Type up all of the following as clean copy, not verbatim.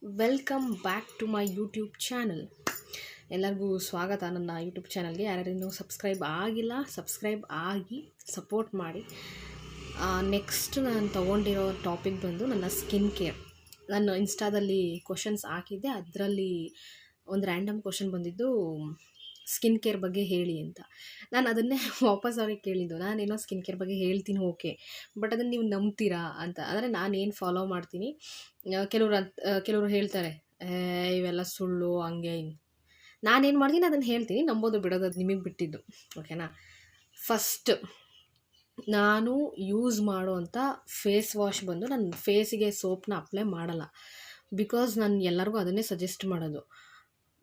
Welcome back to my YouTube channel. ಎಲ್ಲರಿಗೂ ಸ್ವಾಗತ ನನ್ನ ಯೂಟ್ಯೂಬ್ ಚಾನಲ್ಗೆ. ಯಾರ್ಯಾರು ಇನ್ನೂ ಸಬ್ಸ್ಕ್ರೈಬ್ ಆಗಿಲ್ಲ ಸಬ್ಸ್ಕ್ರೈಬ್ ಆಗಿ ಸಪೋರ್ಟ್ ಮಾಡಿ. ನೆಕ್ಸ್ಟ್ ನಾನು ತೊಗೊಂಡಿರೋ ಟಾಪಿಕ್ ಬಂದು ನನ್ನ ಸ್ಕಿನ್ ಕೇರ್. ನಾನು ಇನ್ಸ್ಟಾದಲ್ಲಿ ಕ್ವಶನ್ಸ್ ಹಾಕಿದ್ದೆ, ಅದರಲ್ಲಿ ಒಂದು ರ್ಯಾಂಡಮ್ ಕ್ವಶನ್ ಬಂದಿದ್ದು ಸ್ಕಿನ್ ಕೇರ್ ಬಗ್ಗೆ ಹೇಳಿ ಅಂತ. ನಾನು ಅದನ್ನೇ ವಾಪಸ್ ಅವ್ರಿಗೆ ಕೇಳಿದ್ದು, ನಾನೇನೋ ಸ್ಕಿನ್ ಕೇರ್ ಬಗ್ಗೆ ಹೇಳ್ತೀನಿ ಓಕೆ, ಬಟ್ ಅದನ್ನು ನೀವು ನಂಬ್ತೀರಾ ಅಂತ. ಅಂದರೆ ನಾನೇನು ಫಾಲೋ ಮಾಡ್ತೀನಿ, ಕೆಲವರು ಹೇಳ್ತಾರೆ ಇವೆಲ್ಲ ಸುಳ್ಳು ಹಂಗೆ ಹಿಂಗೆ. ನಾನೇನು ಮಾಡ್ತೀನಿ ಅದನ್ನು ಹೇಳ್ತೀನಿ, ನಂಬೋದು ಬಿಡೋದು ಅದು ನಿಮಗೆ ಬಿಟ್ಟಿದ್ದು, ಓಕೆನಾ. ಫಸ್ಟ್ ನಾನು ಯೂಸ್ ಮಾಡೋವಂಥ ಫೇಸ್ ವಾಶ್ ಬಂದು ನನ್ನ ಫೇಸಿಗೆ ಸೋಪ್ನ ಅಪ್ಲೈ ಮಾಡಲ್ಲ. ಬಿಕಾಸ್ ನಾನು ಎಲ್ಲರಿಗೂ ಅದನ್ನೇ ಸಜೆಸ್ಟ್ ಮಾಡೋದು.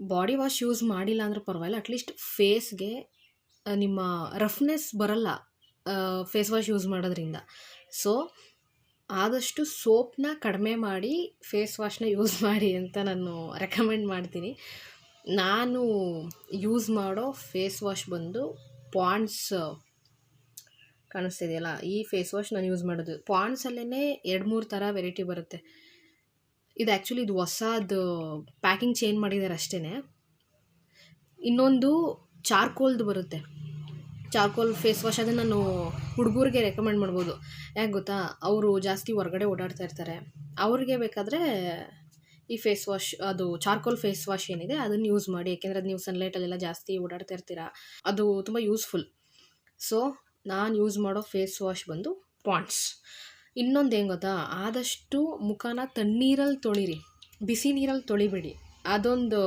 ಬಾಡಿ ವಾಶ್ ಯೂಸ್ ಮಾಡಿಲ್ಲ ಅಂದ್ರೆ ಪರವಾಗಿಲ್ಲ, ಅಟ್ಲೀಸ್ಟ್ ಫೇಸ್ಗೆ ನಿಮ್ಮ ರಫ್ನೆಸ್ ಬರಲ್ಲ ಫೇಸ್ ವಾಶ್ ಯೂಸ್ ಮಾಡೋದ್ರಿಂದ. ಸೊ ಆದಷ್ಟು ಸೋಪ್ನ ಕಡಿಮೆ ಮಾಡಿ ಫೇಸ್ ವಾಶ್ನ ಯೂಸ್ ಮಾಡಿ ಅಂತ ನಾನು ರೆಕಮೆಂಡ್ ಮಾಡ್ತೀನಿ. ನಾನು ಯೂಸ್ ಮಾಡೋ ಫೇಸ್ ವಾಶ್ ಬಂದು ಪಾಂಡ್ಸ್ ಕಾಣಿಸ್ತಿದೆಯಲ್ಲ, ಈ ಫೇಸ್ ವಾಶ್ ನಾನು ಯೂಸ್ ಮಾಡೋದು. ಪಾಂಡ್ಸಲ್ಲೇ 2-3 ಥರ ವೆರೈಟಿ ಬರುತ್ತೆ. ಇದು ಆ್ಯಕ್ಚುಲಿ ಇದು ಹೊಸದು ಪ್ಯಾಕಿಂಗ್ ಚೇಂಜ್ ಮಾಡಿದ್ದಾರೆ ಅಷ್ಟೇ. ಇನ್ನೊಂದು ಚಾರ್ಕೋಲ್ದು ಬರುತ್ತೆ, ಚಾರ್ಕೋಲ್ ಫೇಸ್ ವಾಶ್. ಅದನ್ನು ನಾನು ಹುಡುಗರಿಗೆ ರೆಕಮೆಂಡ್ ಮಾಡ್ಬೋದು. ಯಾಕೆ ಗೊತ್ತಾ, ಅವರು ಜಾಸ್ತಿ ಹೊರಗಡೆ ಓಡಾಡ್ತಾ ಇರ್ತಾರೆ, ಅವ್ರಿಗೆ ಬೇಕಾದರೆ ಈ ಫೇಸ್ ವಾಶ್, ಅದು ಚಾರ್ಕೋಲ್ ಫೇಸ್ ವಾಶ್ ಏನಿದೆ ಅದನ್ನು ಯೂಸ್ ಮಾಡಿ. ಯಾಕೆಂದರೆ ಅದು ನೀವು ಸನ್ಲೈಟಲ್ಲೆಲ್ಲ ಜಾಸ್ತಿ ಓಡಾಡ್ತಾ ಇರ್ತೀರ, ಅದು ತುಂಬ ಯೂಸ್ಫುಲ್. ಸೊ ನಾನು ಯೂಸ್ ಮಾಡೋ ಫೇಸ್ ವಾಶ್ ಬಂದು ಪಾಂಡ್ಸ್. ಇನ್ನೊಂದು ಏನು ಗೊತ್ತಾ, ಆದಷ್ಟು ಮುಖನ ತಣ್ಣೀರಲ್ಲಿ ತೊಳಿರಿ, ಬಿಸಿ ನೀರಲ್ಲಿ ತೊಳಿಬೇಡಿ. ಅದೊಂದು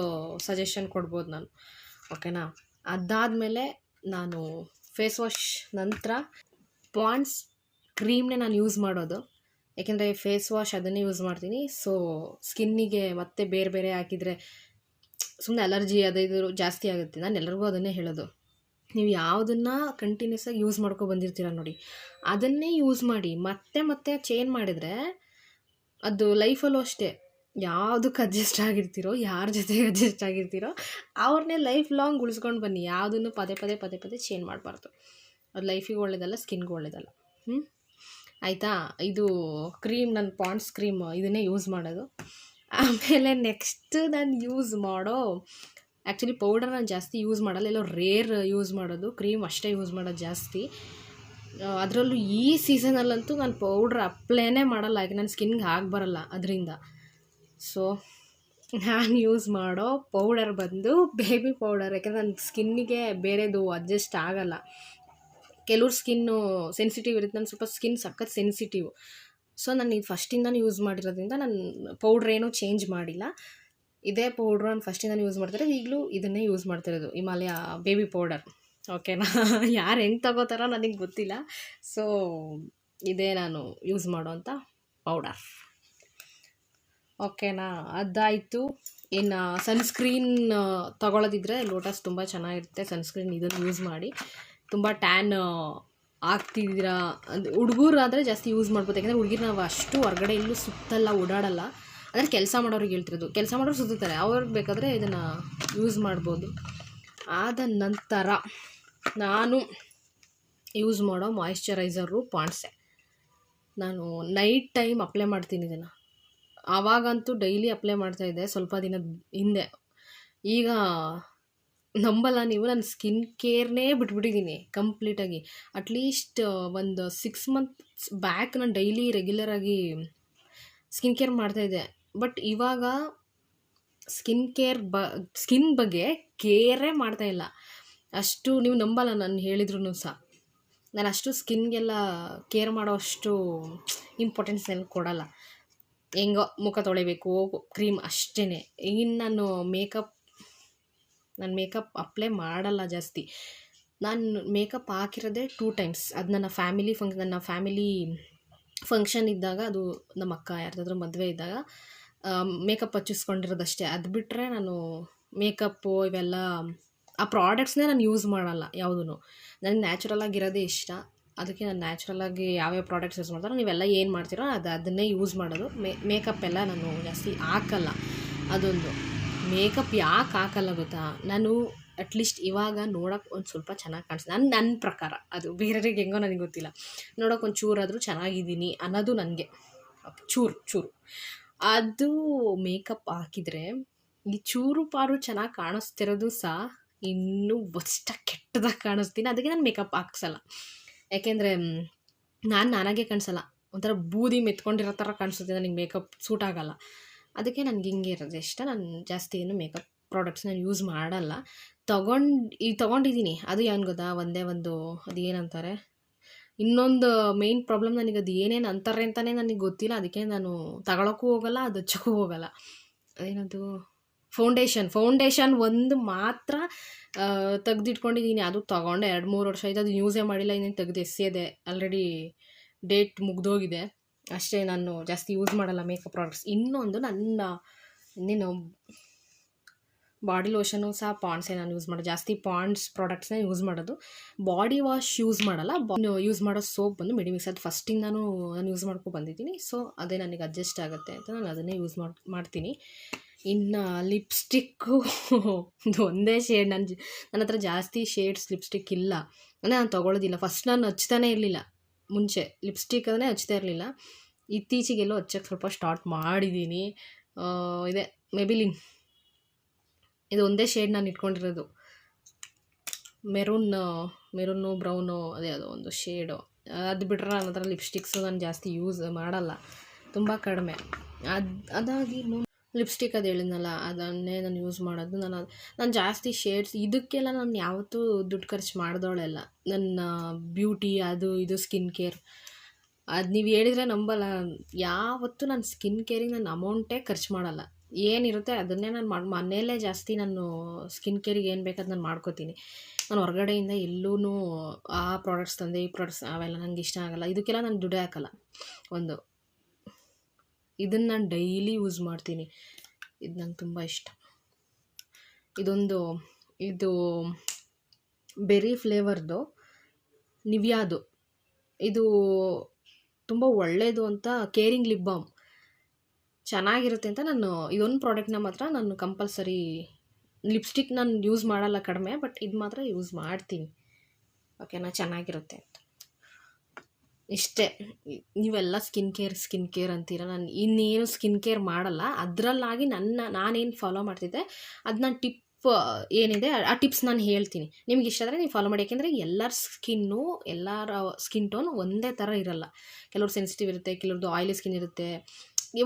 ಸಜೆಷನ್ ಕೊಡ್ಬೋದು ನಾನು, ಓಕೆನಾ. ಅದಾದಮೇಲೆ ನಾನು ಫೇಸ್ ವಾಶ್ ನಂತರ ಪಾಂಡ್ಸ್ ಕ್ರೀಮ್ನೇ ನಾನು ಯೂಸ್ ಮಾಡೋದು. ಯಾಕೆಂದರೆ ಫೇಸ್ ವಾಶ್ ಅದನ್ನೇ ಯೂಸ್ ಮಾಡ್ತೀನಿ. ಸೊ ಸ್ಕಿನ್ನಿಗೆ ಮತ್ತೆ ಬೇರೆ ಬೇರೆ ಹಾಕಿದರೆ ಸುಮ್ಮನೆ ಅಲರ್ಜಿ ಇದು ಜಾಸ್ತಿ ಆಗುತ್ತೆ. ನಾನು ಎಲ್ಲರಿಗೂ ಅದನ್ನೇ ಹೇಳೋದು, ನೀವು ಯಾವುದನ್ನು ಕಂಟಿನ್ಯೂಸ್ ಆಗಿ ಯೂಸ್ ಮಾಡ್ಕೊಂಡು ಬಂದಿರ್ತೀರ ನೋಡಿ, ಅದನ್ನೇ ಯೂಸ್ ಮಾಡಿ. ಮತ್ತೆ ಮತ್ತೆ ಚೇಂಜ್ ಮಾಡಿದರೆ ಅದು ಲೈಫಲ್ಲೂ ಅಷ್ಟೇ, ಯಾವುದಕ್ಕೆ ಅಡ್ಜಸ್ಟ್ ಆಗಿರ್ತೀರೋ, ಯಾರ ಜೊತೆಗೆ ಅಡ್ಜಸ್ಟ್ ಆಗಿರ್ತೀರೋ ಅವ್ರನ್ನೇ ಲೈಫ್ ಲಾಂಗ್ ಉಳಿಸ್ಕೊಂಡು ಬನ್ನಿ. ಯಾವುದನ್ನು ಪದೇ ಪದೇ ಪದೇ ಪದೇ ಚೇಂಜ್ ಮಾಡಬಾರ್ದು. ಅದು ಲೈಫಿಗೆ ಒಳ್ಳೆಯದಲ್ಲ, ಸ್ಕಿನ್ಗೂ ಒಳ್ಳೆಯದಲ್ಲ. ಆಯಿತಾ. ಇದು ಕ್ರೀಮ್, ನನ್ನ ಪಾಂಡ್ಸ್ ಕ್ರೀಮ್ ಇದನ್ನೇ ಯೂಸ್ ಮಾಡೋದು. ಆಮೇಲೆ ನೆಕ್ಸ್ಟ್ ನಾನು ಯೂಸ್ ಮಾಡೋ ಆ್ಯಕ್ಚುಲಿ ಪೌಡರ್ ನಾನು ಜಾಸ್ತಿ ಯೂಸ್ ಮಾಡಲ್ಲ, ಎಲ್ಲೋ ರೇರ್ ಯೂಸ್ ಮಾಡೋದು. ಕ್ರೀಮ್ ಅಷ್ಟೇ ಯೂಸ್ ಮಾಡೋದು ಜಾಸ್ತಿ. ಅದರಲ್ಲೂ ಈ ಸೀಸನಲ್ಲಂತೂ ನಾನು ಪೌಡ್ರ್ ಅಪ್ಲೈನೇ ಮಾಡಲ್ಲ, ಯಾಕೆ ನನ್ನ ಸ್ಕಿನ್ಗೆ ಆಗಿ ಬರಲ್ಲ ಅದರಿಂದ. ಸೊ ನಾನು ಯೂಸ್ ಮಾಡೋ ಪೌಡರ್ ಬಂದು ಬೇಬಿ ಪೌಡರ್. ಯಾಕೆಂದರೆ ನನ್ನ ಸ್ಕಿನ್ನಿಗೆ ಬೇರೆದು ಅಡ್ಜಸ್ಟ್ ಆಗಲ್ಲ. ಕೆಲವ್ರ ಸ್ಕಿನ್ನು ಸೆನ್ಸಿಟಿವ್ ಇರುತ್ತೆ, ನನ್ನ ಸ್ವಲ್ಪ ಸ್ಕಿನ್ ಸಖತ್ ಸೆನ್ಸಿಟಿವ್. ಸೊ ನಾನು ಇದು ಫಸ್ಟಿಂದನೂ ಯೂಸ್ ಮಾಡಿರೋದ್ರಿಂದ ನಾನು ಪೌಡ್ರ್ ಏನೂ ಚೇಂಜ್ ಮಾಡಿಲ್ಲ. ಇದೇ ಪೌಡ್ರು ನಾನು ಫಸ್ಟಿಂದನೂ ಯೂಸ್ ಮಾಡ್ತಿರೋದು, ಈಗಲೂ ಇದನ್ನೇ ಯೂಸ್ ಮಾಡ್ತಿರೋದು, ಹಿಮಾಲಯ ಬೇಬಿ ಪೌಡರ್, ಓಕೆನಾ. ಯಾರು ಹೆಂಗೆ ತಗೋತಾರೋ ನನಗೆ ಗೊತ್ತಿಲ್ಲ. ಸೊ ಇದೇ ನಾನು ಯೂಸ್ ಮಾಡೋವಂಥ ಪೌಡರ್, ಓಕೆನಾ. ಅದಾಯಿತು. ಇನ್ನು ಸನ್ಸ್ಕ್ರೀನ್ ತೊಗೊಳೋದಿದ್ರೆ ಲೋಟಸ್ ತುಂಬ ಚೆನ್ನಾಗಿರುತ್ತೆ ಸನ್ಸ್ಕ್ರೀನ್, ಇದನ್ನು ಯೂಸ್ ಮಾಡಿ. ತುಂಬ ಟ್ಯಾನ್ ಆಗ್ತಿದ್ದೀರಾ ಅಂದರೆ ಹುಡುಗರು ಆದರೆ ಜಾಸ್ತಿ ಯೂಸ್ ಮಾಡ್ಬೋದು. ಯಾಕೆಂದರೆ ಹುಡುಗಿರು ನಾವು ಅಷ್ಟು ಹೊರಗಡೆ ಎಲ್ಲೂ ಸುತ್ತಲ್ಲ, ಓಡಾಡಲ್ಲ. ಅಂದರೆ ಕೆಲಸ ಮಾಡೋರಿಗೆ ಹೇಳ್ತಿರೋದು, ಕೆಲಸ ಮಾಡೋರು ಸುತ್ತಾರೆ, ಅವ್ರಿಗೆ ಬೇಕಾದರೆ ಇದನ್ನು ಯೂಸ್ ಮಾಡ್ಬೋದು. ಆದ ನಂತರ ನಾನು ಯೂಸ್ ಮಾಡೋ ಮಾಯಿಶ್ಚರೈಸರು ಪಾಂಡ್ಸೆ. ನಾನು ನೈಟ್ ಟೈಮ್ ಅಪ್ಲೈ ಮಾಡ್ತೀನಿ ಇದನ್ನು. ಆವಾಗಂತೂ ಡೈಲಿ ಅಪ್ಲೈ ಮಾಡ್ತಾಯಿದ್ದೆ ಸ್ವಲ್ಪ ದಿನದ ಹಿಂದೆ. ಈಗ ನಂಬಲ್ಲ ನೀವು, ನಾನು ಸ್ಕಿನ್ ಕೇರ್ನೇ ಬಿಟ್ಬಿಟ್ಟಿದ್ದೀನಿ ಕಂಪ್ಲೀಟಾಗಿ. ಅಟ್ಲೀಸ್ಟ್ ಒಂದು 6 months ಬ್ಯಾಕ್ ನಾನು ಡೈಲಿ ರೆಗ್ಯುಲರಾಗಿ ಸ್ಕಿನ್ ಕೇರ್ ಮಾಡ್ತಾಯಿದ್ದೆ. ಬಟ್ ಇವಾಗ ಸ್ಕಿನ್ ಬಗ್ಗೆ ಕೇರೇ ಮಾಡ್ತಾಯಿಲ್ಲ ಅಷ್ಟು. ನೀವು ನಂಬಲ್ಲ ನಾನು ಹೇಳಿದ್ರು ಸಹ, ನಾನು ಅಷ್ಟು ಸ್ಕಿನ್ಗೆಲ್ಲ ಕೇರ್ ಮಾಡೋ ಅಷ್ಟು ಇಂಪಾರ್ಟೆನ್ಸ್ ಏನು ಕೊಡಲ್ಲ. ಹೆಂಗೋ ಮುಖ ತೊಳಿಬೇಕು, ಕ್ರೀಮ್ ಅಷ್ಟೇ. ಇನ್ನು ನಾನು ಮೇಕಪ್ ಅಪ್ಲೈ ಮಾಡಲ್ಲ ಜಾಸ್ತಿ. ನಾನು ಮೇಕಪ್ ಹಾಕಿರೋದೇ 2 times. ಅದು ನನ್ನ ಫ್ಯಾಮಿಲಿ ಫಂಕ್ಷನ್ ಇದ್ದಾಗ, ಅದು ನಮ್ಮ ಅಕ್ಕ ಯಾರ್ದಾದ್ರೂ ಮದುವೆ ಇದ್ದಾಗ ಮೇಕಪ್ ಹಚ್ಚಿಸ್ಕೊಂಡಿರೋದಷ್ಟೇ. ಅದು ಬಿಟ್ಟರೆ ನಾನು ಮೇಕಪ್ಪು ಇವೆಲ್ಲ ಆ ಪ್ರಾಡಕ್ಟ್ಸ್ನೇ ನಾನು ಯೂಸ್ ಮಾಡಲ್ಲ ಯಾವುದೂ. ನನಗೆ ನ್ಯಾಚುರಲ್ ಆಗಿರೋದೇ ಇಷ್ಟ. ಅದಕ್ಕೆ ನಾನು ನ್ಯಾಚುರಲಾಗಿ ಯಾವ್ಯಾವ ಪ್ರಾಡಕ್ಟ್ಸ್ ಯೂಸ್ ಮಾಡ್ತಾರೋ, ನೀವೆಲ್ಲ ಏನು ಮಾಡ್ತೀರೋ ಅದನ್ನೇ ಯೂಸ್ ಮಾಡೋದು. ಮೇಕಪ್ ಎಲ್ಲ ನಾನು ಜಾಸ್ತಿ ಹಾಕಲ್ಲ. ಅದೊಂದು ಮೇಕಪ್ ಯಾಕೆ ಹಾಕಲ್ಲ ಗೊತ್ತಾ, ನಾನು ಅಟ್ಲೀಸ್ಟ್ ಇವಾಗ ನೋಡೋಕೆ ಒಂದು ಸ್ವಲ್ಪ ಚೆನ್ನಾಗಿ ಕಾಣಿಸ್ತೀನಿ, ನನ್ನ ಪ್ರಕಾರ. ಅದು ಬೇರೆಯವ್ರಿಗೆ ಹೆಂಗೋ ನನಗೆ ಗೊತ್ತಿಲ್ಲ. ನೋಡೋಕೆ ಒಂದು ಚೂರಾದರೂ ಚೆನ್ನಾಗಿದ್ದೀನಿ ಅನ್ನೋದು ನನಗೆ, ಚೂರು. ಅದು ಮೇಕಪ್ ಹಾಕಿದರೆ ಈ ಚೂರು ಪಾರು ಚೆನ್ನಾಗಿ ಕಾಣಿಸ್ತಿರೋದು ಸಹ ಇನ್ನೂ ಕೆಟ್ಟದಾಗಿ ಕಾಣಿಸ್ತೀನಿ. ಅದಕ್ಕೆ ನಾನು ಮೇಕಪ್ ಹಾಕ್ಸಲ್ಲ. ಯಾಕೆಂದರೆ ನನಗೆ ಕಾಣಿಸಲ್ಲ, ಒಂಥರ ಬೂದಿ ಮೆತ್ಕೊಂಡಿರೋ ಥರ ಕಾಣಿಸುತ್ತೆ, ನನಗೆ ಮೇಕಪ್ ಸೂಟ್ ಆಗೋಲ್ಲ. ಅದಕ್ಕೆ ನನಗೆ ಹಿಂಗೆ ಇರೋದು ಇಷ್ಟ. ನಾನು ಜಾಸ್ತಿ ಏನು ಮೇಕಪ್ ಪ್ರಾಡಕ್ಟ್ಸ್ ನಾನು ಯೂಸ್ ಮಾಡಲ್ಲ. ತೊಗೊಂಡಿದ್ದೀನಿ, ಅದು ಏನು ಗೊತ್ತಾ, ಒಂದೇ ಒಂದು ಅದು ಏನಂತಾರೆ, ಇನ್ನೊಂದು ಮೇಯ್ನ್ ಪ್ರಾಬ್ಲಮ್, ನನಗೆ ಅದು ಏನೇನು ಅಂತಾರೆ ಅಂತಲೇ ನನಗೆ ಗೊತ್ತಿಲ್ಲ. ಅದಕ್ಕೆ ನಾನು ತಗೊಳಕ್ಕೂ ಹೋಗಲ್ಲ, ಅದು ಹಚ್ಚಕ್ಕೂ ಹೋಗಲ್ಲ. ಏನದು ಫೌಂಡೇಶನ್ ಒಂದು ಮಾತ್ರ ತೆಗ್ದಿಟ್ಕೊಂಡಿದ್ದೀನಿ. ಅದು ತೊಗೊಂಡೆ 2-3 ವರ್ಷ ಆಯಿತು, ಅದು ಯೂಸೇ ಮಾಡಿಲ್ಲ. ಇನ್ನೇನು ತೆಗ್ದು ಎಸೆಯೋದೆ, ಆಲ್ರೆಡಿ ಡೇಟ್ ಮುಗ್ದೋಗಿದೆ ಅಷ್ಟೇ. ನಾನು ಜಾಸ್ತಿ ಯೂಸ್ ಮಾಡಲ್ಲ ಮೇಕಪ್ ಪ್ರಾಡಕ್ಟ್ಸ್. ಇನ್ನೊಂದು ಇನ್ನೇನು ಬಾಡಿ ಲೋಷನು ಸಹ ಪಾಂಡ್ಸೇ ನಾನು ಯೂಸ್ ಮಾಡೋದು. ಜಾಸ್ತಿ ಪಾಂಡ್ಸ್ ಪ್ರಾಡಕ್ಟ್ಸ್ನೇ ಯೂಸ್ ಮಾಡೋದು. ಬಾಡಿ ವಾಶ್ ಯೂಸ್ ಮಾಡಲ್ಲ. ಯೂಸ್ ಮಾಡೋ ಸೋಪ್ ಬಂದು ಮೆಡಿಮಿಕ್ಸ್, ಅದು ಫಸ್ಟಿಂದ ನಾನು ಯೂಸ್ ಮಾಡ್ಕೊ ಬಂದಿದ್ದೀನಿ. ಸೊ ಅದೇ ನನಗೆ ಅಡ್ಜಸ್ಟ್ ಆಗುತ್ತೆ ಅಂತ ನಾನು ಅದನ್ನೇ ಯೂಸ್ ಮಾಡ್ತೀನಿ. ಇನ್ನು ಲಿಪ್ಸ್ಟಿಕ್ಕು ಇದು ಒಂದೇ ಶೇಡ್. ನನ್ನ ಹತ್ರ ಜಾಸ್ತಿ ಶೇಡ್ಸ್ ಲಿಪ್ಸ್ಟಿಕ್ ಇಲ್ಲ, ನಾನು ತೊಗೊಳ್ಳೋದಿಲ್ಲ. ಫಸ್ಟ್ ನಾನು ಹಚ್ತಾನೇ ಇರಲಿಲ್ಲ, ಮುಂಚೆ ಲಿಪ್ಸ್ಟಿಕ್ ಅದನ್ನೇ ಹಚ್ತಾ ಇರಲಿಲ್ಲ. ಇತ್ತೀಚೆಗೆಲ್ಲೋ ಹಚ್ಚಕ್ಕೆ ಸ್ವಲ್ಪ ಸ್ಟಾರ್ಟ್ ಮಾಡಿದ್ದೀನಿ. ಇದೆ ಮೆಬಿಲಿನ್, ಇದು ಒಂದೇ ಶೇಡ್ ನಾನು ಇಟ್ಕೊಂಡಿರೋದು. ಮೆರೂನು ಬ್ರೌನು, ಅದೇ ಅದು ಒಂದು ಶೇಡು. ಅದು ಬಿಟ್ಟರೆ ನನ್ನ ಹತ್ರ ಲಿಪ್ಸ್ಟಿಕ್ಸು ನಾನು ಜಾಸ್ತಿ ಯೂಸ್ ಮಾಡಲ್ಲ, ತುಂಬ ಕಡಿಮೆ. ಅದಾಗಿ ಲಿಪ್ಸ್ಟಿಕ್ ಅದು ಹೇಳಿದ್ನಲ್ಲ, ಅದನ್ನೇ ನಾನು ಯೂಸ್ ಮಾಡೋದು. ನಾನು ಜಾಸ್ತಿ ಶೇಡ್ಸ್ ಇದಕ್ಕೆಲ್ಲ ನಾನು ಯಾವತ್ತೂ ದುಡ್ಡು ಖರ್ಚು ಮಾಡಿದವಳೆಲ್ಲ. ನನ್ನ ಬ್ಯೂಟಿ ಅದು ಇದು ಸ್ಕಿನ್ ಕೇರ್ ಅದು ನೀವು ಹೇಳಿದರೆ ನಂಬಲ್ಲ. ಯಾವತ್ತೂ ನಾನು ಸ್ಕಿನ್ ಕೇರಿಗೆ ನಾನು ಅಮೌಂಟೇ ಖರ್ಚು ಮಾಡಲ್ಲ. ಏನಿರುತ್ತೆ ಅದನ್ನೇ ನಾನು ಮನೆಯಲ್ಲೇ ಜಾಸ್ತಿ ನಾನು ಸ್ಕಿನ್ ಕೇರಿಗೆ ಏನು ಬೇಕಾದ ನಾನು ಮಾಡ್ಕೋತೀನಿ. ನಾನು ಹೊರಗಡೆಯಿಂದ ಎಲ್ಲೂ ಆ ಪ್ರಾಡಕ್ಟ್ಸ್ ತಂದೆ ಈ ಪ್ರಾಡಕ್ಟ್ಸ್ ಅವೆಲ್ಲ ನನಗೆ ಇಷ್ಟ ಆಗಲ್ಲ. ಇದಕ್ಕೆಲ್ಲ ನಾನು ದುಡ್ಡೇ ಹಾಕಲ್ಲ. ಇದನ್ನು ನಾನು ಡೈಲಿ ಯೂಸ್ ಮಾಡ್ತೀನಿ. ಇದು ನಂಗೆ ತುಂಬ ಇಷ್ಟ. ಇದು ಬೆರಿ ಫ್ಲೇವರ್ದು ನಿವಿಯಾದು, ಇದು ತುಂಬ ಒಳ್ಳೆಯದು ಅಂತ, ಕೇರಿಂಗ್ ಲಿಪ್ ಬಾಮ್ ಚೆನ್ನಾಗಿರುತ್ತೆ ಅಂತ ನಾನು ಇದೊಂದು ಪ್ರಾಡಕ್ಟ್ನ ಮಾತ್ರ ನಾನು ಕಂಪಲ್ಸರಿ. ಲಿಪ್ಸ್ಟಿಕ್ ನಾನು ಯೂಸ್ ಮಾಡಲ್ಲ, ಕಡಿಮೆ, ಬಟ್ ಇದು ಮಾತ್ರ ಯೂಸ್ ಮಾಡ್ತೀನಿ. ಓಕೆನಾ, ಚೆನ್ನಾಗಿರುತ್ತೆ ಅಂತ. ಇಷ್ಟೇ. ನೀವೆಲ್ಲ ಸ್ಕಿನ್ ಕೇರ್ ಅಂತೀರ, ನಾನು ಇನ್ನೇನು ಸ್ಕಿನ್ ಕೇರ್ ಮಾಡಲ್ಲ. ಅದರಲ್ಲಾಗಿ ನಾನೇನು ಫಾಲೋ ಮಾಡ್ತಿದ್ದೆ ಅದು ನಾನು ಟಿಪ್ ಏನಿದೆ ಆ ಟಿಪ್ಸ್ ನಾನು ಹೇಳ್ತೀನಿ. ನಿಮ್ಗೆ ಇಷ್ಟ ಆದರೆ ನೀವು ಫಾಲೋ ಮಾಡಿ. ಯಾಕೆಂದರೆ ಎಲ್ಲರ ಸ್ಕಿನ್ ಟೋನ್ ಒಂದೇ ಥರ ಇರಲ್ಲ. ಕೆಲವ್ರು ಸೆನ್ಸಿಟಿವ್ ಇರುತ್ತೆ, ಕೆಲವ್ರದ್ದು ಆಯಿಲಿ ಸ್ಕಿನ್ ಇರುತ್ತೆ,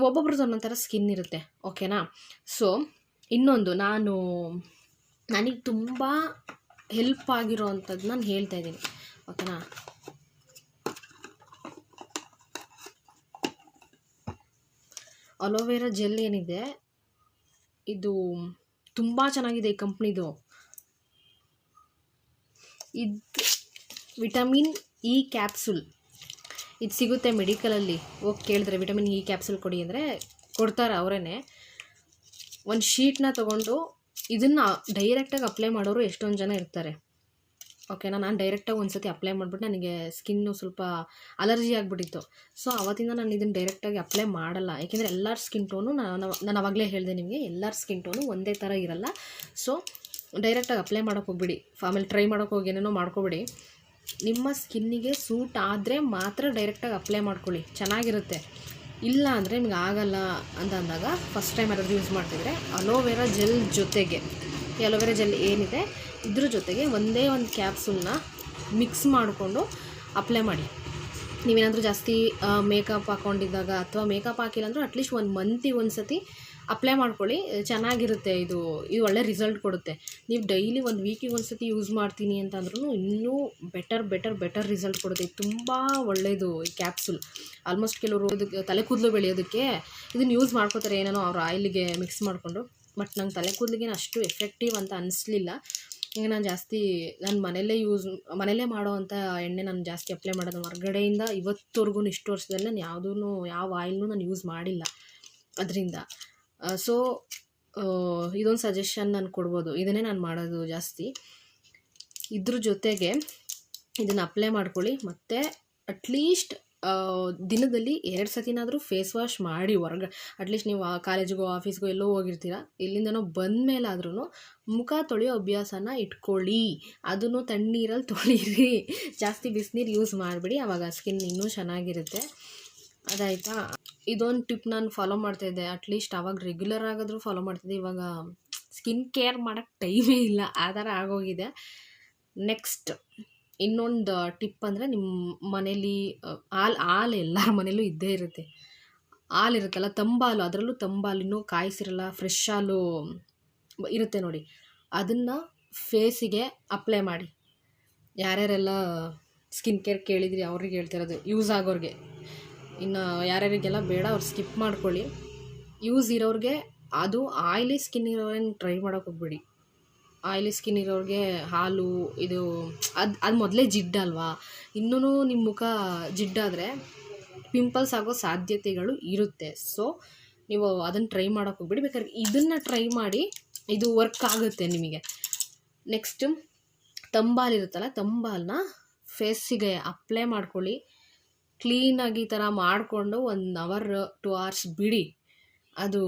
ಒಬ್ಬೊಬ್ರದ್ದು ಒಂದೊಂದು ಥರ ಸ್ಕಿನ್ ಇರುತ್ತೆ. ಓಕೆನಾ. ಸೊ ಇನ್ನೊಂದು ನನಗೆ ತುಂಬ ಹೆಲ್ಪ್ ಆಗಿರೋ ಅಂಥದ್ದು ನಾನು ಹೇಳ್ತಾ ಇದ್ದೀನಿ. ಓಕೆನಾ. ಅಲೋವೆರಾ ಜೆಲ್ ಏನಿದೆ, ಇದು ತುಂಬ ಚೆನ್ನಾಗಿದೆ ಈ ಕಂಪ್ನಿದು. ಇದು ವಿಟಮಿನ್ ಇ ಕ್ಯಾಪ್ಸುಲ್, ಇದು ಸಿಗುತ್ತೆ ಮೆಡಿಕಲಲ್ಲಿ. ಹೋಗಿ ಕೇಳಿದ್ರೆ ವಿಟಮಿನ್ ಇ ಕ್ಯಾಪ್ಸುಲ್ ಕೊಡಿ ಅಂದರೆ ಕೊಡ್ತಾರೆ ಅವರೇ. ಒಂದು ಶೀಟ್ನ ತೊಗೊಂಡು ಇದನ್ನು ಡೈರೆಕ್ಟಾಗಿ ಅಪ್ಲೈ ಮಾಡೋರು ಎಷ್ಟೊಂದು ಜನ ಇರ್ತಾರೆ. ಓಕೆನಾ. ನಾನು ಡೈರೆಕ್ಟಾಗಿ ಒಂದು ಸತಿ ಅಪ್ಲೈ ಮಾಡಿಬಿಟ್ಟು ನನಗೆ ಸ್ಕಿನ್ನು ಸ್ವಲ್ಪ ಅಲರ್ಜಿ ಆಗಿಬಿಟ್ಟಿತ್ತು. ಸೊ ಅವತ್ತಿಂದ ನಾನು ಇದನ್ನು ಡೈರೆಕ್ಟಾಗಿ ಅಪ್ಲೈ ಮಾಡಲ್ಲ. ಏಕೆಂದರೆ ಎಲ್ಲರ ಸ್ಕಿನ್ ಟೋನು ನಾನು ಆವಾಗಲೇ ಹೇಳಿದೆ ನಿಮಗೆ, ಎಲ್ಲರ ಸ್ಕಿನ್ ಟೋನು ಒಂದೇ ಥರ ಇರಲ್ಲ. ಸೊ ಡೈರೆಕ್ಟಾಗಿ ಅಪ್ಲೈ ಮಾಡೋಕ್ಕೆ ಹೋಗ್ಬಿಡಿ. ಆಮೇಲೆ ಟ್ರೈ ಮಾಡೋಕ್ಕೆ ಹೋಗಿ ಏನೇನೋ ಮಾಡ್ಕೊಬಿಡಿ. ನಿಮ್ಮ ಸ್ಕಿನ್ನಿಗೆ ಸೂಟ್ ಆದರೆ ಮಾತ್ರ ಡೈರೆಕ್ಟಾಗಿ ಅಪ್ಲೈ ಮಾಡ್ಕೊಳ್ಳಿ, ಚೆನ್ನಾಗಿರುತ್ತೆ. ಇಲ್ಲ ಅಂದರೆ ನಿಮ್ಗೆ ಆಗಲ್ಲ ಅಂತ ಅಂದಾಗ ಫಸ್ಟ್ ಟೈಮ್ ಯಾರಾದರೂ ಯೂಸ್ ಮಾಡ್ತಿದ್ರೆ ಅಲೋವೆರಾ ಜೆಲ್ ಜೊತೆಗೆ, ಈ ಅಲೋವೆರಾ ಜೆಲ್ ಏನಿದೆ ಇದ್ರ ಜೊತೆಗೆ ಒಂದೇ ಒಂದು ಕ್ಯಾಪ್ಸೂಲ್ನ ಮಿಕ್ಸ್ ಮಾಡಿಕೊಂಡು ಅಪ್ಲೈ ಮಾಡಿ. ನೀವೇನಾದರೂ ಜಾಸ್ತಿ ಮೇಕಪ್ ಹಾಕ್ಕೊಂಡಿದ್ದಾಗ ಅಥವಾ ಮೇಕಪ್ ಹಾಕಿಲ್ಲ ಅಂದರೂ ಅಟ್ಲೀಸ್ಟ್ 1 ಮಂತಿಗೆ ಒಂದು ಸತಿ ಅಪ್ಲೈ ಮಾಡ್ಕೊಳ್ಳಿ, ಚೆನ್ನಾಗಿರುತ್ತೆ. ಇದು ಒಳ್ಳೆ ರಿಸಲ್ಟ್ ಕೊಡುತ್ತೆ. ನೀವು ಡೈಲಿ 1 ವೀಕಿಗೆ ಒಂದು ಸತಿ ಯೂಸ್ ಮಾಡ್ತೀನಿ ಅಂತಂದ್ರೂ ಇನ್ನೂ ಬೆಟರ್ ರಿಸಲ್ಟ್ ಕೊಡುತ್ತೆ. ತುಂಬ ಒಳ್ಳೆಯದು ಈ ಕ್ಯಾಪ್ಸುಲ್. ಆಲ್ಮೋಸ್ಟ್ ಕೆಲವರು ಇದಕ್ಕೆ ತಲೆ ಕೂದಲು ಬೆಳೆಯೋದಕ್ಕೆ ಇದನ್ನು ಯೂಸ್ ಮಾಡ್ಕೋತಾರೆ, ಏನೇನೋ ಅವ್ರ ಆಯಿಲಿಗೆ ಮಿಕ್ಸ್ ಮಾಡಿಕೊಂಡು. ಬಟ್ ನಂಗೆ ತಲೆ ಕೂದಲಿಗೆ ಅಷ್ಟು ಎಫೆಕ್ಟಿವ್ ಅಂತ ಅನಿಸ್ಲಿಲ್ಲ. ಈಗ ನಾನು ಜಾಸ್ತಿ ಮನೆಯಲ್ಲೇ ಮಾಡೋ ಅಂಥ ಎಣ್ಣೆ ನಾನು ಜಾಸ್ತಿ ಅಪ್ಲೈ ಮಾಡೋದು. ಹೊರಗಡೆಯಿಂದ ಇವತ್ತುವರೆಗೂ ಇಷ್ಟು ವರ್ಷದಲ್ಲಿ ನಾನು ಯಾವ ಆಯಿಲ್ನೂ ನಾನು ಯೂಸ್ ಮಾಡಿಲ್ಲ ಅದರಿಂದ. ಸೊ ಇದೊಂದು ಸಜೆಷನ್ ನಾನು ಕೊಡ್ಬೋದು, ಇದನ್ನೇ ನಾನು ಮಾಡೋದು ಜಾಸ್ತಿ. ಇದ್ರ ಜೊತೆಗೆ ಇದನ್ನು ಅಪ್ಲೈ ಮಾಡ್ಕೊಳ್ಳಿ. ಮತ್ತು ಅಟ್ಲೀಸ್ಟ್ ದಿನದಲ್ಲಿ 2 ಸತಿನಾದರೂ ಫೇಸ್ ವಾಶ್ ಮಾಡಿ. ಅಟ್ಲೀಸ್ಟ್ ನೀವು ಕಾಲೇಜಿಗೋ ಆಫೀಸ್ಗೋ ಎಲ್ಲೋ ಹೋಗಿರ್ತೀರ, ಇಲ್ಲಿಂದನೋ ಬಂದ ಮೇಲಾದ್ರೂ ಮುಖ ತೊಳೆಯೋ ಅಭ್ಯಾಸನ ಇಟ್ಕೊಳ್ಳಿ. ಅದನ್ನು ತಣ್ಣೀರಲ್ಲಿ ತೊಳೀರಿ, ಜಾಸ್ತಿ ಬಿಸಿನೀರು ಯೂಸ್ ಮಾಡಿಬಿಡಿ. ಆವಾಗ ಸ್ಕಿನ್ ಇನ್ನೂ ಚೆನ್ನಾಗಿರುತ್ತೆ. ಅದಾಯಿತಾ. ಇದೊಂದು ಟಿಪ್ ನಾನು ಫಾಲೋ ಮಾಡ್ತಾಯಿದ್ದೆ. ಅಟ್ಲೀಸ್ಟ್ ಆವಾಗ ರೆಗ್ಯುಲರ್ ಆಗಾದರೂ ಫಾಲೋ ಮಾಡ್ತಿದ್ದೆ. ಇವಾಗ ಸ್ಕಿನ್ ಕೇರ್ ಮಾಡೋಕ್ಕೆ ಟೈಮೇ ಇಲ್ಲ, ಆ ಥರ ಆಗೋಗಿದೆ. ನೆಕ್ಸ್ಟ್ ಇನ್ನೊಂದು ಟಿಪ್ ಅಂದರೆ, ನಿಮ್ಮ ಮನೇಲಿ ಹಾಲು ಎಲ್ಲರ ಮನೇಲೂ ಇದ್ದೇ ಇರುತ್ತೆ. ಹಾಲಿರುತ್ತಲ್ಲ, ತಂಬಾಲು, ಅದರಲ್ಲೂ ತಂಬಾಲು ಇನ್ನೂ ಕಾಯಿಸಿರಲ್ಲ, ಫ್ರೆಶ್ ಹಾಲು ಇರುತ್ತೆ ನೋಡಿ, ಅದನ್ನು ಫೇಸಿಗೆ ಅಪ್ಲೈ ಮಾಡಿ. ಯಾರ್ಯಾರೆಲ್ಲ ಸ್ಕಿನ್ ಕೇರ್ ಕೇಳಿದ್ರಿ ಅವ್ರಿಗೆ ಹೇಳ್ತಿರೋದು, ಯೂಸ್ ಆಗೋರಿಗೆ. ಇನ್ನು ಯಾರ್ಯಾರಿಗೆಲ್ಲ ಬೇಡ ಅವ್ರು ಸ್ಕಿಪ್ ಮಾಡ್ಕೊಳ್ಳಿ. ಯೂಸ್ ಇರೋರಿಗೆ, ಅದು ಆಯ್ಲಿ ಸ್ಕಿನ್ ಇರೋರೇನು ಟ್ರೈ ಮಾಡೋಕೆ ಹೋಗ್ಬೇಡಿ. ಆಯ್ಲಿ ಸ್ಕಿನ್ ಇರೋರಿಗೆ ಹಾಲು ಇದು ಅದು ಮೊದಲೇ ಜಿಡ್ಡಲ್ವಾ, ಇನ್ನೂ ನಿಮ್ಮ ಮುಖ ಜಿಡ್ಡಾದರೆ ಪಿಂಪಲ್ಸ್ ಆಗೋ ಸಾಧ್ಯತೆಗಳು ಇರುತ್ತೆ. ಸೊ ನೀವು ಅದನ್ನು ಟ್ರೈ ಮಾಡೋಕೆ ಹೋಗ್ಬೇಡಿ. ಬೇಕಾದ್ರೆ ಇದನ್ನು ಟ್ರೈ ಮಾಡಿ, ಇದು ವರ್ಕ್ ಆಗುತ್ತೆ ನಿಮಗೆ. ನೆಕ್ಸ್ಟು ತಂಬಾಲಿರುತ್ತಲ್ಲ, ತಂಬಾಲನ್ನ ಫೇಸಿಗೆ ಅಪ್ಲೈ ಮಾಡ್ಕೊಳ್ಳಿ. ಕ್ಲೀನಾಗಿ ಈ ಥರ ಮಾಡಿಕೊಂಡು 1 hour 2 hours ಬಿಡಿ, ಅದು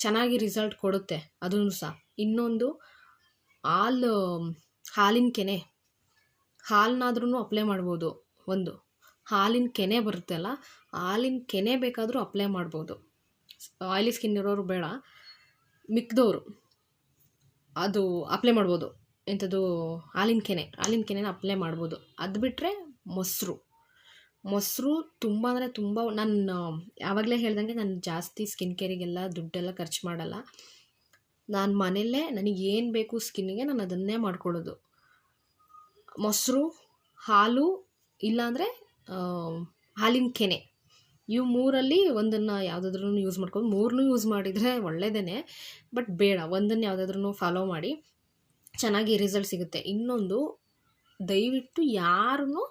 ಚೆನ್ನಾಗಿ ರಿಸಲ್ಟ್ ಕೊಡುತ್ತೆ. ಅದನ್ನು ಸಹ ಇನ್ನೊಂದು, ಹಾಲಿನ ಕೆನೆ, ಹಾಲನ್ನಾದ್ರೂ ಅಪ್ಲೈ ಮಾಡ್ಬೋದು. ಒಂದು ಹಾಲಿನ ಕೆನೆ ಬರುತ್ತಲ್ಲ, ಹಾಲಿನ ಕೆನೆ ಬೇಕಾದರೂ ಅಪ್ಲೈ ಮಾಡ್ಬೋದು. ಆಯ್ಲಿ ಸ್ಕಿನ್ ಇರೋರು ಬೇಡ, ಮಿಕ್ದವರು ಅದು ಅಪ್ಲೈ ಮಾಡ್ಬೋದು. ಎಂಥದ್ದು, ಹಾಲಿನ ಕೆನೆನ ಅಪ್ಲೈ ಮಾಡ್ಬೋದು. ಅದು ಬಿಟ್ಟರೆ ಮೊಸರು ತುಂಬ ಅಂದರೆ ತುಂಬ, ನಾನು ಯಾವಾಗಲೇ ಹೇಳ್ದಂಗೆ ನಾನು ಜಾಸ್ತಿ ಸ್ಕಿನ್ ಕೇರಿಗೆಲ್ಲ ದುಡ್ಡೆಲ್ಲ ಖರ್ಚು ಮಾಡಲ್ಲ. ನಾನು ಮನೆಯಲ್ಲೇ ನನಗೇನು ಬೇಕು ಸ್ಕಿನ್ನಿಗೆ ನಾನು ಅದನ್ನೇ ಮಾಡ್ಕೊಳ್ಳೋದು. ಮೊಸರು, ಹಾಲು, ಇಲ್ಲಾಂದರೆ ಹಾಲಿನ ಕೆನೆ, ಇವು 3ರಲ್ಲಿ ಒಂದನ್ನು ಯಾವುದಾದ್ರೂ ಯೂಸ್ ಮಾಡ್ಕೊಂಡು, 3ನೂ ಯೂಸ್ ಮಾಡಿದರೆ ಒಳ್ಳೆಯದೇ. ಬಟ್ ಬೇಡ, ಒಂದನ್ನು ಯಾವುದಾದ್ರೂ ಫಾಲೋ ಮಾಡಿ, ಚೆನ್ನಾಗಿ ರಿಸಲ್ಟ್ ಸಿಗುತ್ತೆ. ಇನ್ನೊಂದು, ದಯವಿಟ್ಟು ಯಾರೂ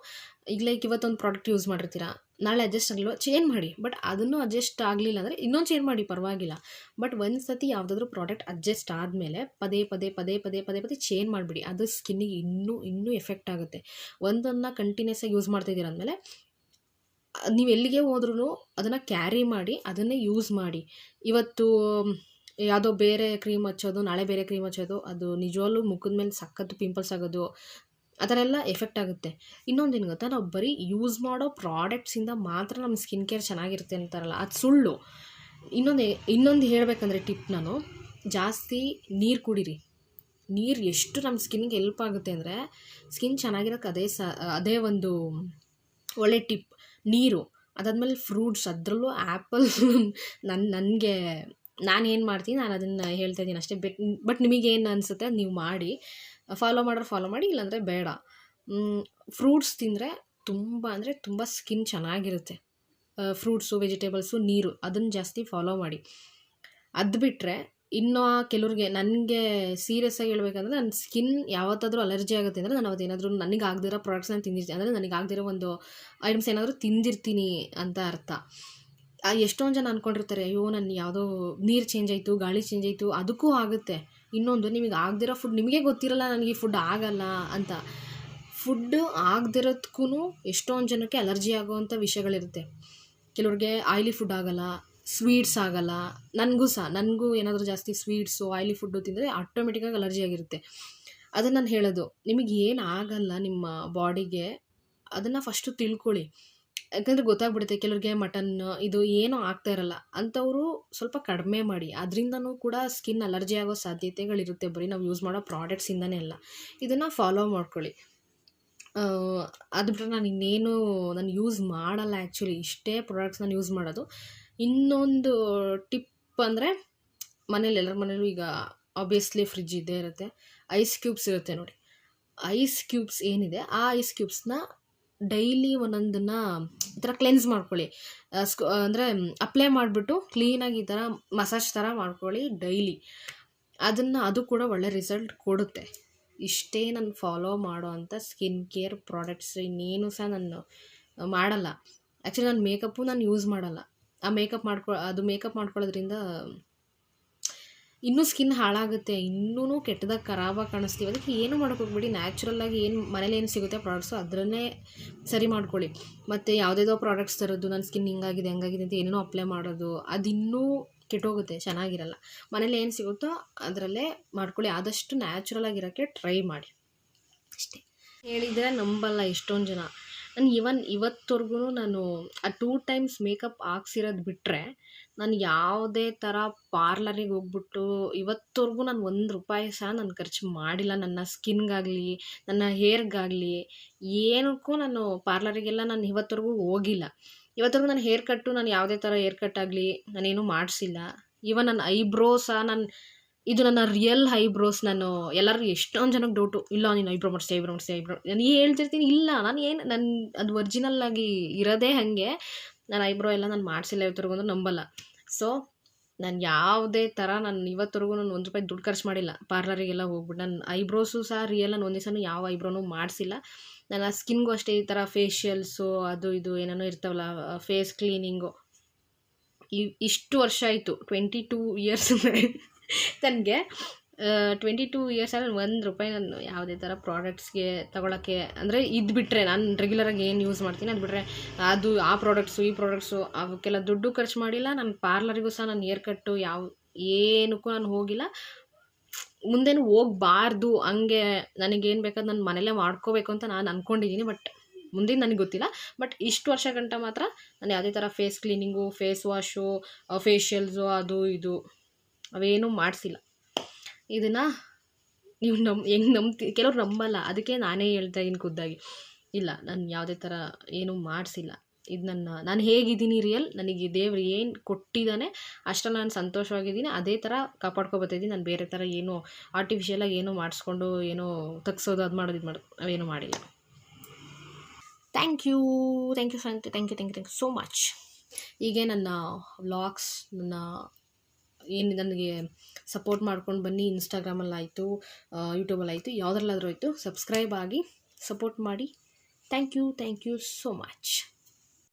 ಈಗ ಲೈಕ್ ಇವತ್ತೊಂದು ಪ್ರಾಡಕ್ಟ್ ಯೂಸ್ ಮಾಡಿರ್ತೀರ, ನಾಳೆ ಅಡ್ಜಸ್ಟ್ ಆಗಲಿಲ್ಲ, ಚೇಂಜ್ ಮಾಡಿ. ಬಟ್ ಅದನ್ನು ಅಡ್ಜಸ್ಟ್ ಆಗಲಿಲ್ಲ ಅಂದರೆ ಇನ್ನೊಂದು ಚೇಂಜ್ ಮಾಡಿ, ಪರವಾಗಿಲ್ಲ. ಬಟ್ ಒಂದು ಸತಿ ಯಾವುದಾದ್ರೂ ಪ್ರಾಡಕ್ಟ್ ಅಡ್ಜಸ್ಟ್ ಆದಮೇಲೆ ಪದೇ ಪದೇ ಚೇಂಜ್ ಮಾಡಿಬಿಡಿ. ಅದು ಸ್ಕಿನ್ನಿಗೆ ಇನ್ನೂ ಎಫೆಕ್ಟ್ ಆಗುತ್ತೆ. ಒಂದನ್ನು ಕಂಟಿನ್ಯೂಸ್ ಆಗಿ ಯೂಸ್ ಮಾಡ್ತಾಯಿದ್ದೀರ ಅಂದಮೇಲೆ, ನೀವು ಎಲ್ಲಿಗೆ ಹೋದ್ರೂ ಅದನ್ನು ಕ್ಯಾರಿ ಮಾಡಿ, ಅದನ್ನೇ ಯೂಸ್ ಮಾಡಿ. ಇವತ್ತು ಯಾವುದೋ ಬೇರೆ ಕ್ರೀಮ್ ಹಚ್ಚೋದು, ನಾಳೆ ಬೇರೆ ಕ್ರೀಮ್ ಹಚ್ಚೋದು, ಅದು ನಿಜವಾಗ್ಲೂ ಮುಖದ ಮೇಲೆ ಸಖತ್ತು ಪಿಂಪಲ್ಸ್ ಆಗೋದು, ಆ ಥರ ಎಲ್ಲ ಎಫೆಕ್ಟ್ ಆಗುತ್ತೆ. ಇನ್ನೊಂದೇನು ಗೊತ್ತಾ, ನಾವು ಬರೀ ಯೂಸ್ ಮಾಡೋ ಪ್ರಾಡಕ್ಟ್ಸಿಂದ ಮಾತ್ರ ನಮ್ಮ ಸ್ಕಿನ್ ಕೇರ್ ಚೆನ್ನಾಗಿರುತ್ತೆ ಅಂತಾರಲ್ಲ, ಅದು ಸುಳ್ಳು. ಇನ್ನೊಂದು ಹೇಳಬೇಕಂದ್ರೆ ಟಿಪ್, ನಾನು ಜಾಸ್ತಿ ನೀರು ಕುಡೀರಿ. ನೀರು ಎಷ್ಟು ನಮ್ಮ ಸ್ಕಿನ್ನಿಗೆ ಹೆಲ್ಪ್ ಆಗುತ್ತೆ ಅಂದರೆ, ಸ್ಕಿನ್ ಚೆನ್ನಾಗಿರೋಕ್ಕೆ ಅದೇ ಒಂದು ಒಳ್ಳೆ ಟಿಪ್. ನೀರು, ಅದಾದಮೇಲೆ ಫ್ರೂಟ್ಸ್, ಅದರಲ್ಲೂ ಆ್ಯಪಲ್. ನಾನೇನು ಮಾಡ್ತೀನಿ, ನಾನು ಅದನ್ನು ಹೇಳ್ತಾ ಇದ್ದೀನಿ ಅಷ್ಟೇ. ಬಟ್ ನಿಮಗೇನು ಅನಿಸುತ್ತೆ ಅದು ನೀವು ಮಾಡಿ, ಫಾಲೋ ಮಾಡಿ, ಇಲ್ಲಾಂದರೆ ಬೇಡ. ಫ್ರೂಟ್ಸ್ ತಿಂದರೆ ತುಂಬ ಅಂದರೆ ತುಂಬ ಸ್ಕಿನ್ ಚೆನ್ನಾಗಿರುತ್ತೆ. ಫ್ರೂಟ್ಸು, ವೆಜಿಟೇಬಲ್ಸು, ನೀರು, ಅದನ್ನು ಜಾಸ್ತಿ ಫಾಲೋ ಮಾಡಿ. ಅದು ಬಿಟ್ಟರೆ ಇನ್ನು ಕೆಲವ್ರಿಗೆ, ನನಗೆ ಸೀರಿಯಸ್ ಆಗಿ ಹೇಳ್ಬೇಕಂದ್ರೆ, ನನ್ನ ಸ್ಕಿನ್ ಯಾವತ್ತಾದರೂ ಅಲರ್ಜಿ ಆಗುತ್ತೆ ಅಂದರೆ, ನಾನು ಅವತ್ತೇನಾದರೂ ನನಗೆ ಆಗದಿರೋ ಪ್ರಾಡಕ್ಟ್ಸ್ನ ತಿಂದಿರ್ತೀನಿ, ಅಂದರೆ ನನಗೆ ಆಗದಿರೋ ಒಂದು ಐಟಮ್ಸ್ ಏನಾದರೂ ತಿಂದಿರ್ತೀನಿ ಅಂತ ಅರ್ಥ. ಎಷ್ಟೊಂದು ಜನ ಅಂದ್ಕೊಂಡಿರ್ತಾರೆ, ಅಯ್ಯೋ ನನ್ನ ಯಾವುದೋ ನೀರು ಚೇಂಜ್ ಆಯಿತು, ಗಾಳಿ ಚೇಂಜ್ ಆಯಿತು, ಅದಕ್ಕೂ ಆಗುತ್ತೆ. ಇನ್ನೊಂದು, ನಿಮಗೆ ಆಗದಿರೋ ಫುಡ್ ನಿಮಗೆ ಗೊತ್ತಿರಲ್ಲ, ನನಗೆ ಈ ಫುಡ್ ಆಗಲ್ಲ ಅಂತ. ಫುಡ್ ಆಗದಿರೋದಕ್ಕೂ ಎಷ್ಟೊಂದು ಜನಕ್ಕೆ ಅಲರ್ಜಿ ಆಗೋವಂಥ ವಿಷಯಗಳಿರುತ್ತೆ. ಕೆಲವ್ರಿಗೆ ಆಯ್ಲಿ ಫುಡ್ ಆಗಲ್ಲ, ಸ್ವೀಟ್ಸ್ ಆಗಲ್ಲ. ನನಗೂ ಏನಾದರೂ ಜಾಸ್ತಿ ಸ್ವೀಟ್ಸು, ಆಯ್ಲಿ ಫುಡ್ಡು ತಿಂದರೆ ಆಟೋಮೆಟಿಕ್ಕಾಗಿ ಅಲರ್ಜಿ ಆಗಿರುತ್ತೆ. ಅದನ್ನು ನಾನು ಹೇಳೋದು, ನಿಮಗೆ ಏನು ಆಗಲ್ಲ ನಿಮ್ಮ ಬಾಡಿಗೆ, ಅದನ್ನು ಫಸ್ಟು ತಿಳ್ಕೊಳ್ಳಿ. ಯಾಕಂದರೆ ಗೊತ್ತಾಗ್ಬಿಡುತ್ತೆ, ಕೆಲವ್ರಿಗೆ ಮಟನ್ ಇದು ಏನೂ ಆಗ್ತಾ ಇರಲ್ಲ, ಅಂಥವರು ಸ್ವಲ್ಪ ಕಡಿಮೆ ಮಾಡಿ. ಅದರಿಂದನೂ ಕೂಡ ಸ್ಕಿನ್ ಅಲರ್ಜಿ ಆಗೋ ಸಾಧ್ಯತೆಗಳಿರುತ್ತೆ, ಬರೀ ನಾವು ಯೂಸ್ ಮಾಡೋ ಪ್ರಾಡಕ್ಟ್ಸಿಂದನೇ ಅಲ್ಲ. ಇದನ್ನು ಫಾಲೋ ಮಾಡ್ಕೊಳ್ಳಿ. ಅದು ಬಿಟ್ಟರೆ ನಾನು ಯೂಸ್ ಮಾಡಲ್ಲ ಆ್ಯಕ್ಚುಲಿ, ಇಷ್ಟೇ ಪ್ರಾಡಕ್ಟ್ಸ್ ನಾನು ಯೂಸ್ ಮಾಡೋದು. ಇನ್ನೊಂದು ಟಿಪ್ ಅಂದರೆ, ಎಲ್ಲರ ಮನೇಲೂ ಈಗ ಆಬ್ವಿಯಸ್ಲಿ ಫ್ರಿಜ್ ಇದ್ದೇ ಇರುತ್ತೆ. ಐಸ್ ಕ್ಯೂಬ್ಸ್ ಇರುತ್ತೆ ನೋಡಿ, ಐಸ್ ಕ್ಯೂಬ್ಸ್ ಏನಿದೆ, ಆ ಐಸ್ ಕ್ಯೂಬ್ಸ್ನ ಡೈಲಿ ಒಂದೊಂದನ್ನು ಈ ಥರ ಕ್ಲೆನ್ಸ್ ಮಾಡ್ಕೊಳ್ಳಿ. ಅಂದರೆ ಅಪ್ಲೈ ಮಾಡಿಬಿಟ್ಟು ಕ್ಲೀನಾಗಿ ಈ ಥರ ಮಸಾಜ್ ಥರ ಮಾಡ್ಕೊಳ್ಳಿ ಡೈಲಿ. ಅದು ಕೂಡ ಒಳ್ಳೆ ರಿಸಲ್ಟ್ ಕೊಡುತ್ತೆ. ಇಷ್ಟೇ ನಾನು ಫಾಲೋ ಮಾಡೋ ಅಂಥ ಸ್ಕಿನ್ ಕೇರ್ ಪ್ರಾಡಕ್ಟ್ಸ್. ಇನ್ನೇನು ಸಹ ನಾನು ಮಾಡಲ್ಲ. ಆ್ಯಕ್ಚುಲಿ ನಾನು ಮೇಕಪ್ಪು ಯೂಸ್ ಮಾಡಲ್ಲ. ಆ ಮೇಕಪ್ ಮಾಡ್ಕೊಳ್ಳೋದ್ರಿಂದ ಇನ್ನೂ ಸ್ಕಿನ್ ಹಾಳಾಗುತ್ತೆ, ಇನ್ನೂ ಕೆಟ್ಟದಾಗಿ ಖರಾಬಾಗಿ ಕಾಣಿಸ್ತೀವಿ. ಅದಕ್ಕೆ ಏನು ಮಾಡೋಕ್ಕೆ ಹೋಗ್ಬಿಡಿ, ನ್ಯಾಚುರಲ್ಲಾಗಿ ಮನೇಲಿ ಏನು ಸಿಗುತ್ತೆ ಪ್ರಾಡಕ್ಟ್ಸು ಅದನ್ನೇ ಸರಿ ಮಾಡ್ಕೊಳ್ಳಿ. ಮತ್ತು ಯಾವುದೇದೋ ಪ್ರಾಡಕ್ಟ್ಸ್ ತರೋದು, ನನ್ನ ಸ್ಕಿನ್ ಹಂಗಾಗಿದೆ ಅಂತ ಏನೇನೋ ಅಪ್ಲೈ ಮಾಡೋದು, ಅದಿನ್ನೂ ಕೆಟ್ಟೋಗುತ್ತೆ, ಚೆನ್ನಾಗಿರಲ್ಲ. ಮನೇಲಿ ಏನು ಸಿಗುತ್ತೋ ಅದರಲ್ಲೇ ಮಾಡ್ಕೊಳ್ಳಿ. ಆದಷ್ಟು ನ್ಯಾಚುರಲ್ ಆಗಿರೋಕ್ಕೆ ಟ್ರೈ ಮಾಡಿ ಅಷ್ಟೇ. ಹೇಳಿದರೆ ನಂಬಲ್ಲ ಎಷ್ಟೊಂದು ಜನ. ನಾನು ಇವತ್ತವರೆಗೂ ನಾನು ಆ 2 ಟೈಮ್ಸ್ ಮೇಕಪ್ ಹಾಕ್ಸಿರೋದು ಬಿಟ್ಟರೆ ನಾನು ಯಾವುದೇ ಥರ ಪಾರ್ಲರಿಗೆ ಹೋಗ್ಬಿಟ್ಟು ಇವತ್ತವರೆಗೂ ನಾನು ₹1 ಸಹ ನಾನು ಖರ್ಚು ಮಾಡಿಲ್ಲ. ನನ್ನ ಸ್ಕಿನ್ಗಾಗಲಿ ನನ್ನ ಹೇರ್ಗಾಗಲಿ ಏನಕ್ಕೂ ನಾನು ಪಾರ್ಲರಿಗೆಲ್ಲ ನಾನು ಇವತ್ತವರೆಗೂ ಹೋಗಿಲ್ಲ. ಇವತ್ತವರೆಗೂ ನಾನು ಹೇರ್ ಕಟ್ಟು ನಾನು ಯಾವುದೇ ಥರ ಹೇರ್ ಕಟ್ ಆಗಲಿ ನಾನೇನು ಮಾಡಿಸಿಲ್ಲ. ಈವನ್ ನನ್ನ ಐಬ್ರೋ ಸಹ ಇದು ನನ್ನ ರಿಯಲ್ ಐಬ್ರೋಸ್. ನಾನು ಎಲ್ಲರೂ ಎಷ್ಟೊಂದು ಜನಕ್ಕೆ ಡೌಟು, ಇಲ್ಲ ನೀನು ಐಬ್ರೋ ಮಾಡಿಸ್ತೀಯ ನಾನು ಹೇಳ್ತಿರ್ತೀನಿ, ಇಲ್ಲ ನಾನು ಅದು ಒರಿಜಿನಲ್ ಆಗಿ ಇರೋದೇ ಹಾಗೆ. ನಾನು ಐಬ್ರೋ ಎಲ್ಲ ನಾನು ಮಾಡಿಸಿಲ್ಲ ಇವತ್ತವರೆಗೂ, ನಂಬಲ್ಲ. ಸೊ ನಾನು ಯಾವುದೇ ಥರ ನಾನು ಇವತ್ತವರೆಗೂ ನಾನು ₹1 ದುಡ್ಡು ಖರ್ಚು ಮಾಡಿಲ್ಲ ಪಾರ್ಲರಿಗೆಲ್ಲ ಹೋಗ್ಬಿಟ್ಟು. ನನ್ನ ಐಬ್ರೋಸು ಸಹ ರಿಯಲ್, ನಾನು ಒಂದು ದಿವಸನೂ ಯಾವ ಐಬ್ರೋನೂ ಮಾಡಿಸಿಲ್ಲ. ನನ್ನ ಸ್ಕಿನ್ಗೂ ಅಷ್ಟೇ ಈ ಥರ ಫೇಶಿಯಲ್ಸು ಅದು ಇದು ಏನೇನೋ ಇರ್ತಾವಲ್ಲ, ಫೇಸ್ ಕ್ಲೀನಿಂಗು, ಇಷ್ಟು ವರ್ಷ ಆಯಿತು, 22 ಇಯರ್ಸ್ ನನಗೆ 22 ಇಯರ್ಸಲ್ಲಿ ₹1 ನಾನು ಯಾವುದೇ ಥರ ಪ್ರಾಡಕ್ಟ್ಸ್ಗೆ ತೊಗೊಳಕ್ಕೆ, ಅಂದರೆ ಇದು ಬಿಟ್ಟರೆ ನಾನು ರೆಗ್ಯುಲರಾಗಿ ಏನು ಯೂಸ್ ಮಾಡ್ತೀನಿ ಅದು ಬಿಟ್ಟರೆ ಆ ಪ್ರಾಡಕ್ಟ್ಸು ಈ ಪ್ರಾಡಕ್ಟ್ಸು ಅವಕ್ಕೆಲ್ಲ ದುಡ್ಡು ಖರ್ಚು ಮಾಡಿಲ್ಲ. ನಾನು ಪಾರ್ಲರಿಗೂ ಸಹ ನಾನು ಹೇರ್ ಕಟ್ಟು ಏನಕ್ಕೂ ನಾನು ಹೋಗಿಲ್ಲ, ಮುಂದೇನು ಹೋಗಬಾರ್ದು. ಹಂಗೆ ನನಗೇನು ಬೇಕಾದ್ರೆ ನಾನು ಮನೇಲೇ ಮಾಡ್ಕೋಬೇಕು ಅಂತ ನಾನು ಅಂದ್ಕೊಂಡಿದ್ದೀನಿ. ಬಟ್ ಮುಂದಿನ ನನಗೆ ಗೊತ್ತಿಲ್ಲ. ಬಟ್ ಇಷ್ಟು ವರ್ಷ ಗಂಟ ಮಾತ್ರ ನಾನು ಯಾವುದೇ ಥರ ಫೇಸ್ ಕ್ಲೀನಿಂಗು, ಫೇಸ್ ವಾಶು, ಫೇಶಿಯಲ್ಸು ಅದು ಇದು ಅವೇನೂ ಮಾಡಿಸಿಲ್ಲ. ಇದನ್ನು ನೀವು ಹೆಂಗೆ ಕೆಲವ್ರು ನಂಬಲ್ಲ, ಅದಕ್ಕೆ ನಾನೇ ಹೇಳ್ತಾ ಇದ್ದೀನಿ ಖುದ್ದಾಗಿ. ಇಲ್ಲ, ನಾನು ಯಾವುದೇ ಥರ ಏನೂ ಮಾಡಿಸಿಲ್ಲ. ಇದು ನಾನು ಹೇಗಿದ್ದೀನಿ ರಿಯಲ್, ನನಗೆ ದೇವ್ರು ಏನು ಕೊಟ್ಟಿದ್ದಾನೆ ಅಷ್ಟನ್ನು ನಾನು ಸಂತೋಷವಾಗಿದ್ದೀನಿ. ಅದೇ ಥರ ಕಾಪಾಡ್ಕೊಬರ್ತಿದ್ದೀನಿ. ನಾನು ಬೇರೆ ಥರ ಏನೂ ಆರ್ಟಿಫಿಷಿಯಲಾಗಿ ಏನೂ ಮಾಡಿಸ್ಕೊಂಡು ಏನೋ ತೆಗ್ಸೋದು ಅದು ಮಾಡೋದು ಅವೇನೂ ಮಾಡಿಲ್ಲ. Thank you so much. ಹೀಗೆ ನನ್ನ ವ್ಲಾಗ್ಸ್ ಏನು ನನಗೆ ಸಪೋರ್ಟ್ ಮಾಡ್ಕೊಂಡು ಬನ್ನಿ. ಇನ್ಸ್ಟಾಗ್ರಾಮಲ್ಲಾಯಿತು, ಯೂಟ್ಯೂಬಲ್ಲಾಯಿತು, ಯಾವುದ್ರಲ್ಲಾದರೂ ಆಯಿತು, ಸಬ್ಸ್ಕ್ರೈಬ್ ಆಗಿ ಸಪೋರ್ಟ್ ಮಾಡಿ. Thank you so much.